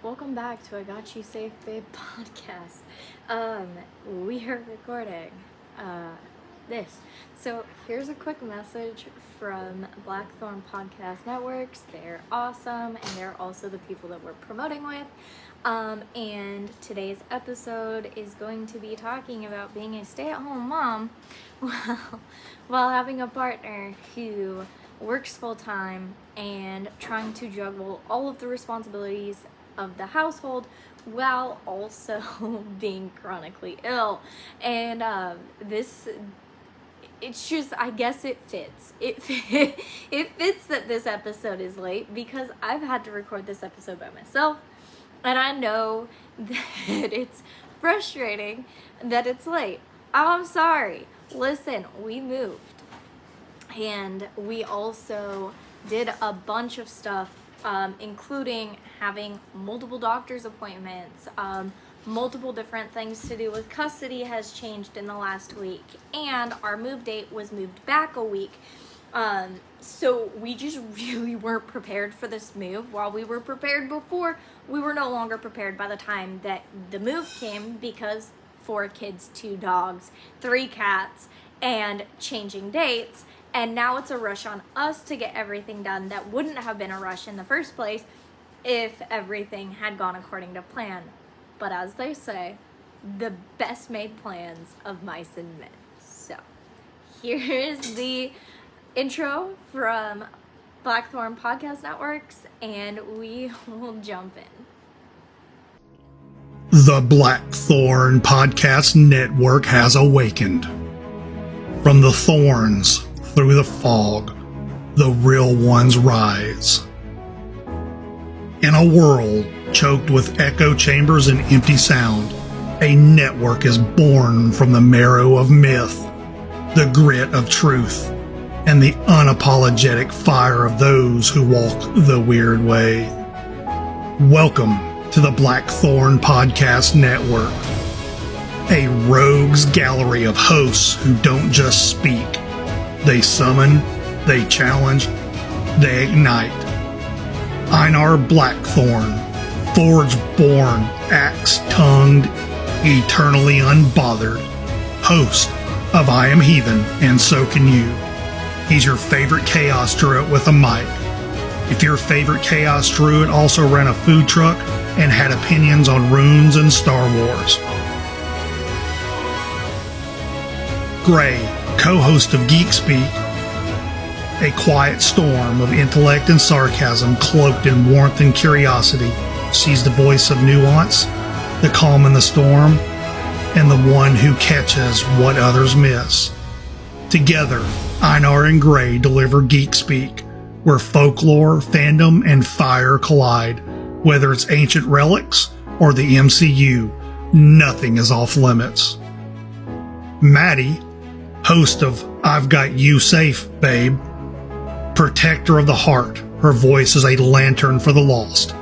welcome back to I Got You Safe Babe podcast. We are recording this. So here's a quick message from Blackthorn Podcast Networks. They're awesome, and they're also the people that we're promoting with. And today's episode is going to be talking about being a stay-at-home mom while having a partner who works full-time and trying to juggle all of the responsibilities of the household while also being chronically ill. And it's just, I guess it fits. It fits that this episode is late because I've had to record this episode by myself, and I know that it's frustrating that it's late. I'm sorry. Listen, we moved, and we also did a bunch of stuff, including having multiple doctor's appointments, multiple different things to do with custody has changed in the last week, and our move date was moved back a week. So we just really weren't prepared for this move. While we were prepared before, we were no longer prepared by the time that the move came, because 4 kids, 2 dogs, 3 cats, and changing dates. And now it's a rush on us to get everything done that wouldn't have been a rush in the first place if everything had gone according to plan. But as they say, the best made plans of mice and men. So here's the intro from Blackthorn Podcast Networks, and we will jump in. The Blackthorn Podcast Network has awakened. From the thorns through the fog, the real ones rise. In a world choked with echo chambers and empty sound, a network is born from the marrow of myth, the grit of truth, and the unapologetic fire of those who walk the weird way. Welcome to the Blackthorn Podcast Network, a rogues gallery of hosts who don't just speak. They summon, they challenge, they ignite. Einar Blackthorn, forge-born, axe-tongued, eternally unbothered, host of I Am Heathen and So Can You. He's your favorite chaos druid with a mic. If your favorite chaos druid also ran a food truck and had opinions on runes and Star Wars. Gray, co-host of Geek Speak, a quiet storm of intellect and sarcasm cloaked in warmth and curiosity. She's the voice of nuance, the calm in the storm, and the one who catches what others miss. Together, Einar and Gray deliver Geek Speak, where folklore, fandom, and fire collide. Whether it's ancient relics or the MCU, nothing is off limits. Maddie, host of I've Got You Safe, Babe, protector of the heart, her voice is a lantern for the lost,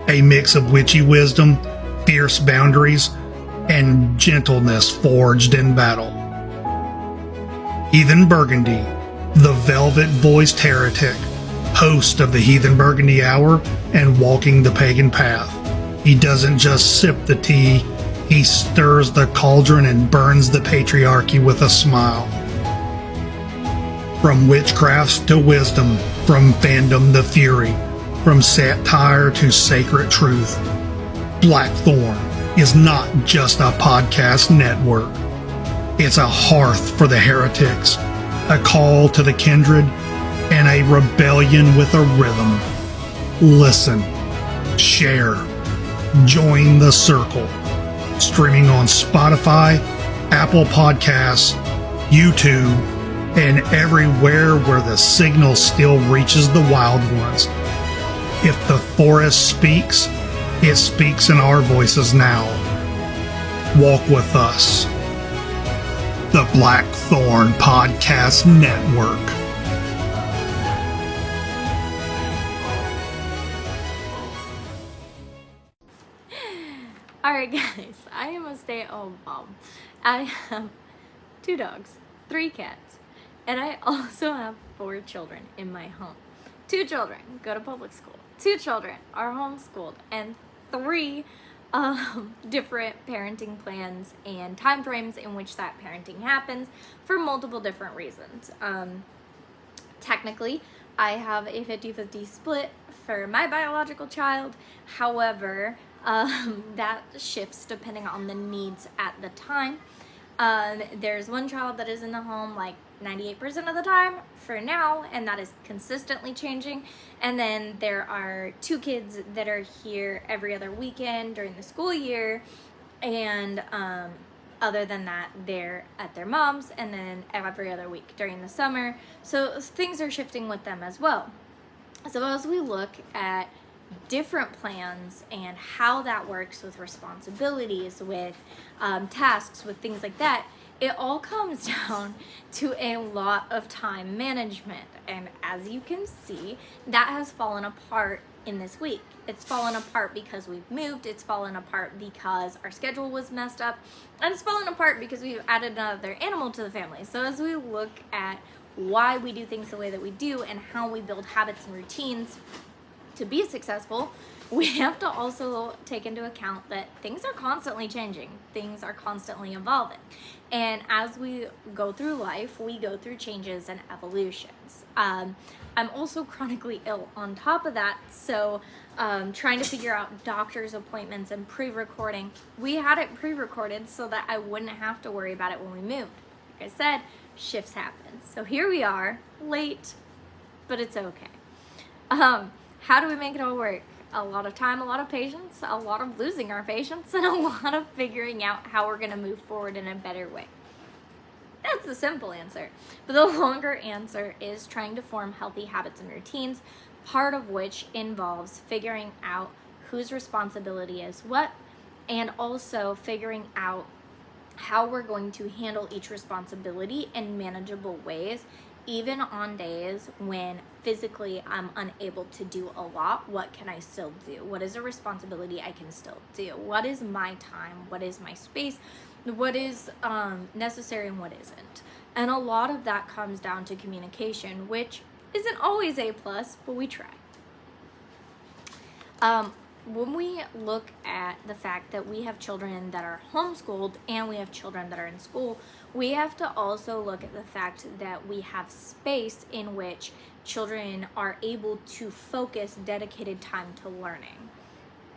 a mix of witchy wisdom, fierce boundaries, and gentleness forged in battle. Heathen Burgundy, the velvet-voiced heretic, host of the Heathen Burgundy Hour and Walking the Pagan Path. He doesn't just sip the tea, he stirs the cauldron and burns the patriarchy with a smile. From witchcrafts to wisdom, from fandom to fury, from satire to sacred truth, Blackthorn is not just a podcast network. It's a hearth for the heretics, a call to the kindred, and a rebellion with a rhythm. Listen, share, join the circle. Streaming on Spotify, Apple Podcasts, YouTube, and everywhere where the signal still reaches the wild ones. If the forest speaks, it speaks in our voices now. Walk with us. The Blackthorn Podcast Network. Alright guys, I am a stay-at-home mom. I have 2 dogs, 3 cats, and I also have 4 children in my home. 2 children go to public school, 2 children are homeschooled, and 3 different parenting plans and time frames in which that parenting happens for multiple different reasons. Technically, I have a 50-50 split for my biological child. However, that shifts depending on the needs at the time. There's one child that is in the home like 98% of the time for now, and that is consistently changing. And then there are 2 kids that are here every other weekend during the school year, and other than that, they're at their mom's, and then every other week during the summer. So things are shifting with them as well. So as we look at different plans and how that works with responsibilities, with tasks, with things like that, it all comes down to a lot of time management. And as you can see, that has fallen apart in this week. It's fallen apart because we've moved, it's fallen apart because our schedule was messed up, and it's fallen apart because we've added another animal to the family. So as we look at why we do things the way that we do and how we build habits and routines to be successful, we have to also take into account that things are constantly changing, things are constantly evolving. And as we go through life, we go through changes and evolutions. I'm also chronically ill on top of that, so trying to figure out doctor's appointments and pre-recording. We had it pre-recorded so that I wouldn't have to worry about it when we moved. Like I said, shifts happen. So here we are, late, but it's okay. How do we make it all work? A lot of time, a lot of patience, a lot of losing our patience, and a lot of figuring out how we're gonna move forward in a better way. That's the simple answer. But the longer answer is trying to form healthy habits and routines, part of which involves figuring out whose responsibility is what, and also figuring out how we're going to handle each responsibility in manageable ways. Even on days when physically I'm unable to do a lot, what can I still do? What is a responsibility I can still do? What is my time? What is my space? What is necessary and what isn't? And a lot of that comes down to communication, which isn't always A+, but we try. When we look at the fact that we have children that are homeschooled and we have children that are in school, we have to also look at the fact that we have space in which children are able to focus dedicated time to learning.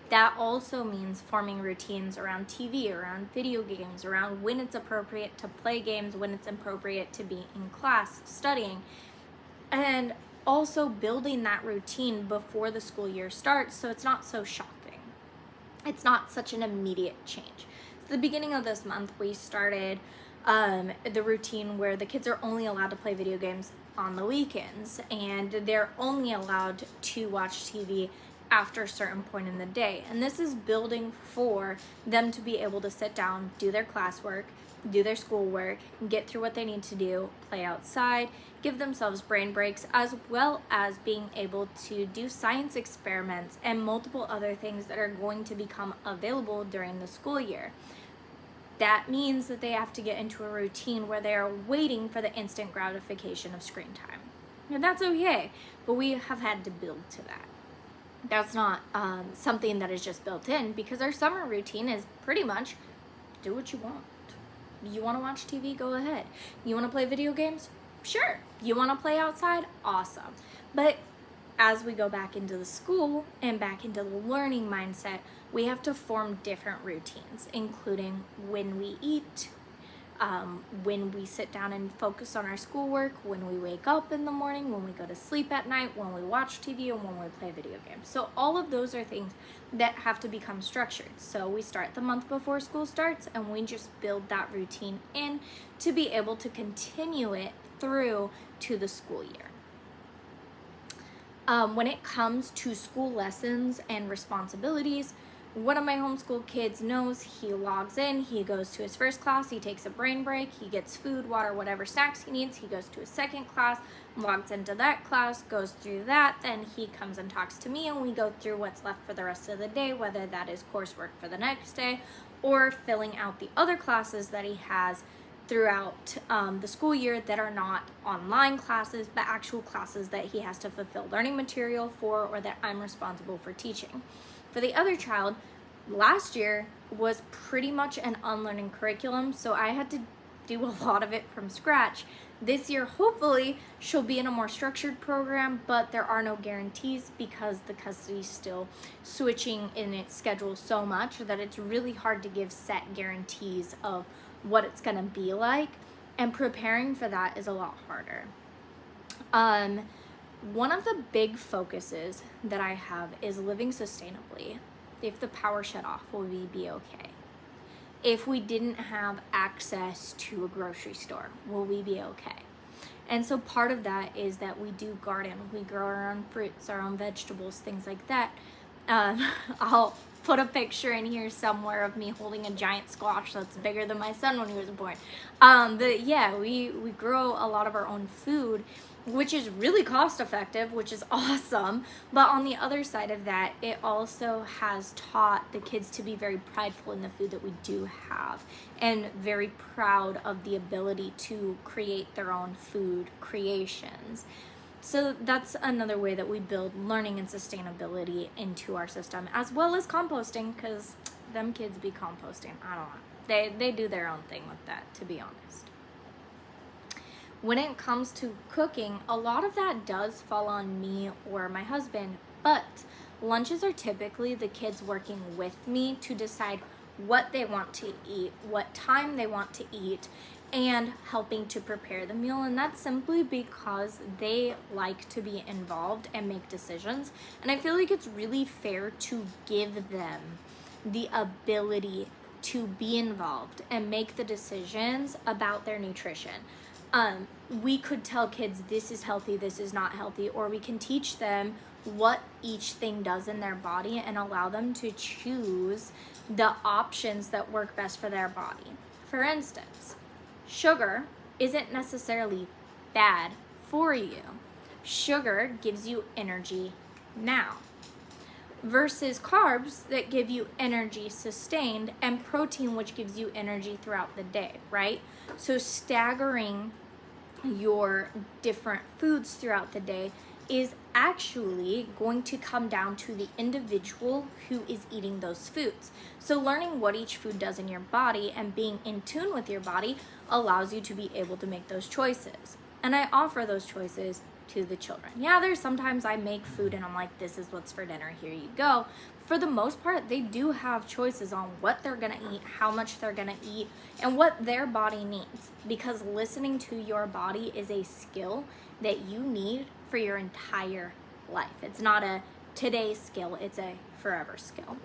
That also means forming routines around TV, around video games, around when it's appropriate to play games, when it's appropriate to be in class studying, and also building that routine before the school year starts so it's not so shocking. It's not such an immediate change. At the beginning of this month, we started the routine where the kids are only allowed to play video games on the weekends, and they're only allowed to watch TV after a certain point in the day. And this is building for them to be able to sit down, do their classwork, do their schoolwork, get through what they need to do, play outside, give themselves brain breaks, as well as being able to do science experiments and multiple other things that are going to become available during the school year. That means that they have to get into a routine where they are waiting for the instant gratification of screen time. And that's okay, but we have had to build to that. That's not something that is just built in, because our summer routine is pretty much do what you want. You want to watch TV? Go ahead. You want to play video games? Sure. You want to play outside? Awesome. But as we go back into the school and back into the learning mindset, we have to form different routines, including when we eat, when we sit down and focus on our schoolwork, when we wake up in the morning, when we go to sleep at night, when we watch TV, and when we play video games. So all of those are things that have to become structured. So we start the month before school starts, and we just build that routine in to be able to continue it through to the school year. When it comes to school lessons and responsibilities, one of my homeschool kids knows he logs in, he goes to his first class, he takes a brain break, he gets food, water, whatever snacks he needs, he goes to his second class, logs into that class, goes through that, then he comes and talks to me, and we go through what's left for the rest of the day, whether that is coursework for the next day or filling out the other classes that he has throughout the school year that are not online classes, but actual classes that he has to fulfill learning material for, or that I'm responsible for teaching. For the other child, last year was pretty much an unlearning curriculum, so I had to do a lot of it from scratch. This year, hopefully, she'll be in a more structured program, but there are no guarantees because the custody is still switching in its schedule so much that it's really hard to give set guarantees of what it's gonna be like, and preparing for that is a lot harder. One of the big focuses that I have is living sustainably. If the power shut off, will we be okay? If we didn't have access to a grocery store, will we be okay? And so part of that is that we do garden. We grow our own fruits, our own vegetables, things like that. I'll put a picture in here somewhere of me holding a giant squash that's bigger than my son when he was born. But yeah, we grow a lot of our own food, which is really cost effective, which is awesome. But on the other side of that, it also has taught the kids to be very prideful in the food that we do have, and very proud of the ability to create their own food creations. So that's another way that we build learning and sustainability into our system, as well as composting, because them kids be composting. I don't know. They do their own thing with that, to be honest. When it comes to cooking, a lot of that does fall on me or my husband, but lunches are typically the kids working with me to decide what they want to eat, what time they want to eat, and helping to prepare the meal. And that's simply because they like to be involved and make decisions. And I feel like it's really fair to give them the ability to be involved and make the decisions about their nutrition. We could tell kids this is healthy, this is not healthy, or we can teach them what each thing does in their body and allow them to choose the options that work best for their body. For instance, sugar isn't necessarily bad for you. Sugar gives you energy now, versus carbs that give you energy sustained, and protein, which gives you energy throughout the day, right? So staggering your different foods throughout the day is actually going to come down to the individual who is eating those foods. So learning what each food does in your body and being in tune with your body allows you to be able to make those choices. And I offer those choices to the children. Yeah, there's sometimes I make food and I'm like, this is what's for dinner, here you go. For the most part, they do have choices on what they're gonna eat, how much they're gonna eat, and what their body needs. Because listening to your body is a skill that you need for your entire life. It's not a today skill, it's a forever skill.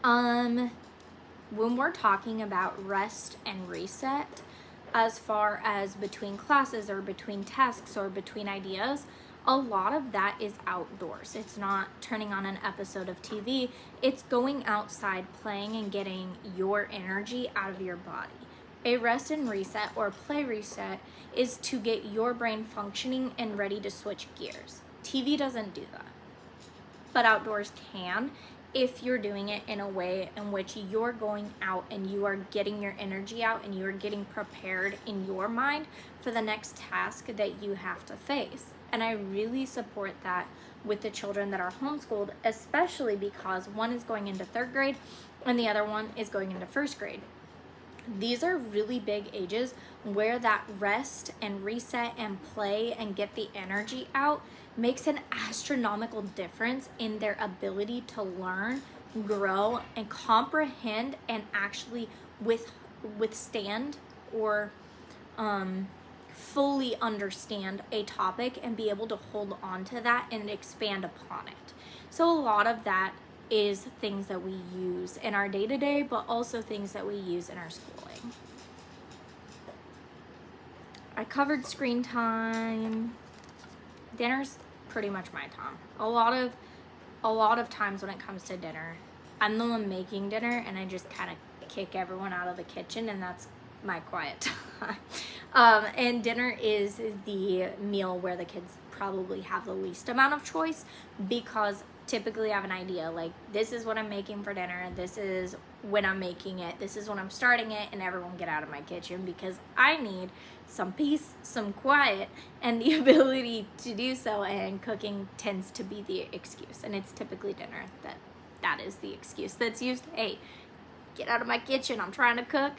When we're talking about rest and reset, as far as between classes or between tasks or between ideas, a lot of that is outdoors. It's not turning on an episode of TV. It's going outside, playing, and getting your energy out of your body. A rest and reset or play reset is to get your brain functioning and ready to switch gears. TV doesn't do that, but outdoors can, if you're doing it in a way in which you're going out and you are getting your energy out and you're getting prepared in your mind for the next task that you have to face. And I really support that with the children that are homeschooled, especially because one is going into 3rd grade and the other one is going into 1st grade. These are really big ages where that rest and reset and play and get the energy out makes an astronomical difference in their ability to learn, grow, and comprehend and actually withstand or fully understand a topic and be able to hold on to that and expand upon it. So a lot of that is things that we use in our day-to-day, but also things that we use in our schooling. I covered screen time. Dinner's pretty much my time. A lot of times when it comes to dinner, I'm the one making dinner and I just kind of kick everyone out of the kitchen, and that's my quiet time. And dinner is the meal where the kids probably have the least amount of choice, because typically have an idea, like, this is what I'm making for dinner, this is when I'm making it, this is when I'm starting it, and everyone get out of my kitchen, because I need some peace, some quiet, and the ability to do so, and cooking tends to be the excuse, and it's typically dinner that is the excuse that's used. Hey, get out of my kitchen, I'm trying to cook.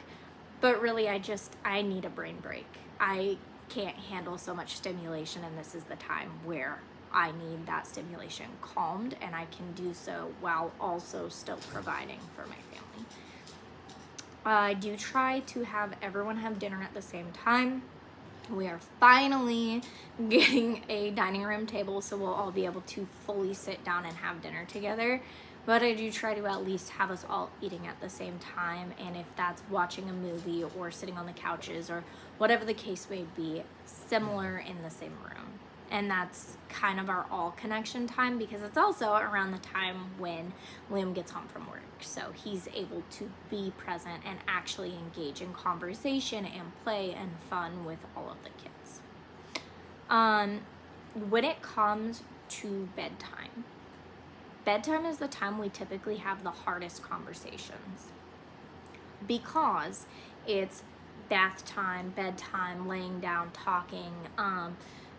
But really, I need a brain break. I can't handle so much stimulation, and this is the time where I need that stimulation calmed, and I can do so while also still providing for my family. I do try to have everyone have dinner at the same time. We are finally getting a dining room table, so we'll all be able to fully sit down and have dinner together. But I do try to at least have us all eating at the same time, and if that's watching a movie or sitting on the couches or whatever the case may be, similar in the same room. And that's kind of our all connection time, because it's also around the time when Liam gets home from work. So he's able to be present and actually engage in conversation and play and fun with all of the kids. When it comes to bedtime is the time we typically have the hardest conversations, because it's bath time, bedtime, laying down, talking,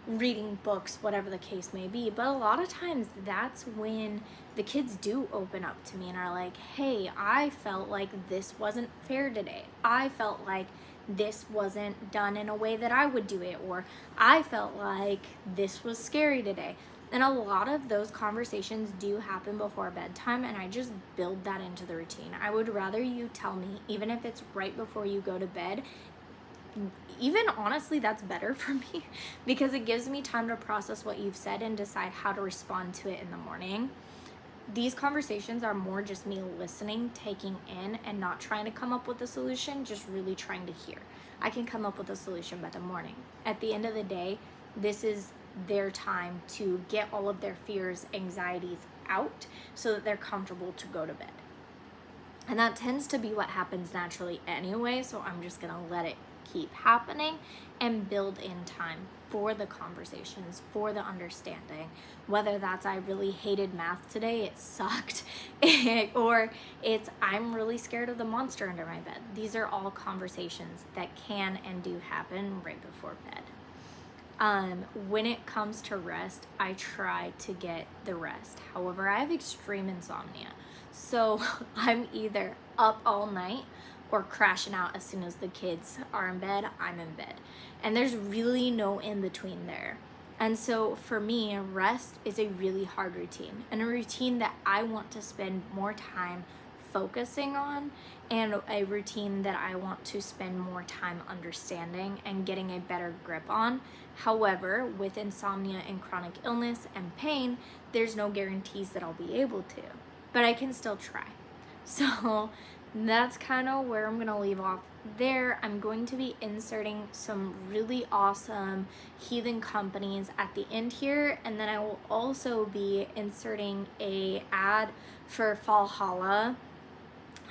reading books, whatever the case may be. But a lot of times that's when the kids do open up to me and are like, hey, I felt like this wasn't fair today. I felt like this wasn't done in a way that I would do it, or I felt like this was scary today. And a lot of those conversations do happen before bedtime, and I just build that into the routine. I would rather you tell me, even if it's right before you go to bed. Even honestly, that's better for me, because it gives me time to process what you've said and decide how to respond to it in the morning. These conversations are more just me listening, taking in, and not trying to come up with a solution, just really trying to hear. I can come up with a solution by the morning. At the end of the day, this is their time to get all of their fears, anxieties out so that they're comfortable to go to bed. And that tends to be what happens naturally anyway, so I'm just gonna let it keep happening and build in time for the conversations, for the understanding, whether that's I really hated math today, it sucked, or it's I'm really scared of the monster under my bed. These are all conversations that can and do happen right before bed. When it comes to rest, I try to get the rest. However, I have extreme insomnia. So I'm either up all night or crashing out as soon as the kids are in bed, I'm in bed. And there's really no in between there. And so for me, rest is a really hard routine, and a routine that I want to spend more time focusing on, and a routine that I want to spend more time understanding and getting a better grip on. However, with insomnia and chronic illness and pain, there's no guarantees that I'll be able to, but I can still try. So that's kind of where I'm gonna leave off there. I'm going to be inserting some really awesome heathen companies at the end here, and then I will also be inserting a ad for Valhalla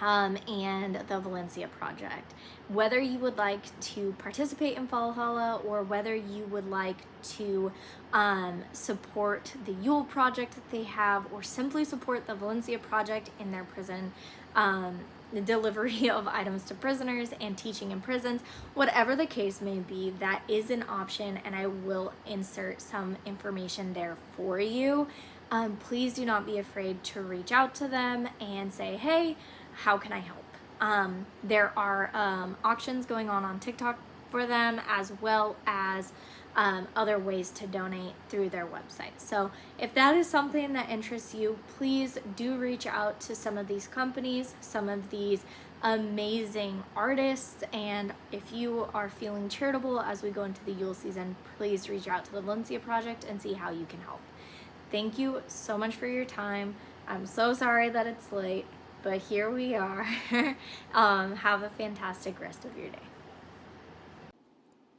and the Valencia project. Whether you would like to participate in Valhalla, or whether you would like to support the Yule project that they have, or simply support the Valencia project in their prison, the delivery of items to prisoners and teaching in prisons, whatever the case may be, that is an option, and I will insert some information there for you. Please do not be afraid to reach out to them and say, hey, how can I help? There are auctions going on TikTok for them, as well as other ways to donate through their website. So if that is something that interests you, please do reach out to some of these companies, some of these amazing artists, and if you are feeling charitable as we go into the Yule season, please reach out to the Valencia Project and see how you can help. Thank you so much for your time. I'm so sorry that it's late, but here we are. Have a fantastic rest of your day.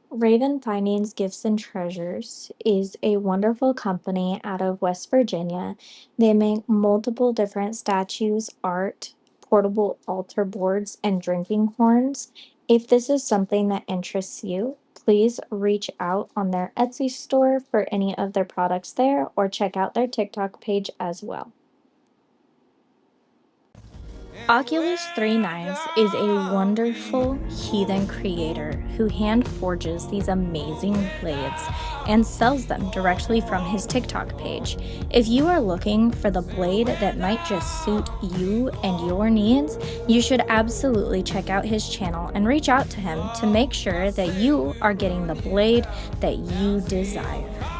Ravenfindings Gifts and Treasures is a wonderful company out of West Virginia. They make multiple different statues, art, portable altar boards, and drinking horns. If this is something that interests you, please reach out on their Etsy store for any of their products there, or check out their TikTok page as well. Oculus 3 Knives is a wonderful heathen creator who hand forges these amazing blades and sells them directly from his TikTok page. If you are looking for the blade that might just suit you and your needs, you should absolutely check out his channel and reach out to him to make sure that you are getting the blade that you desire.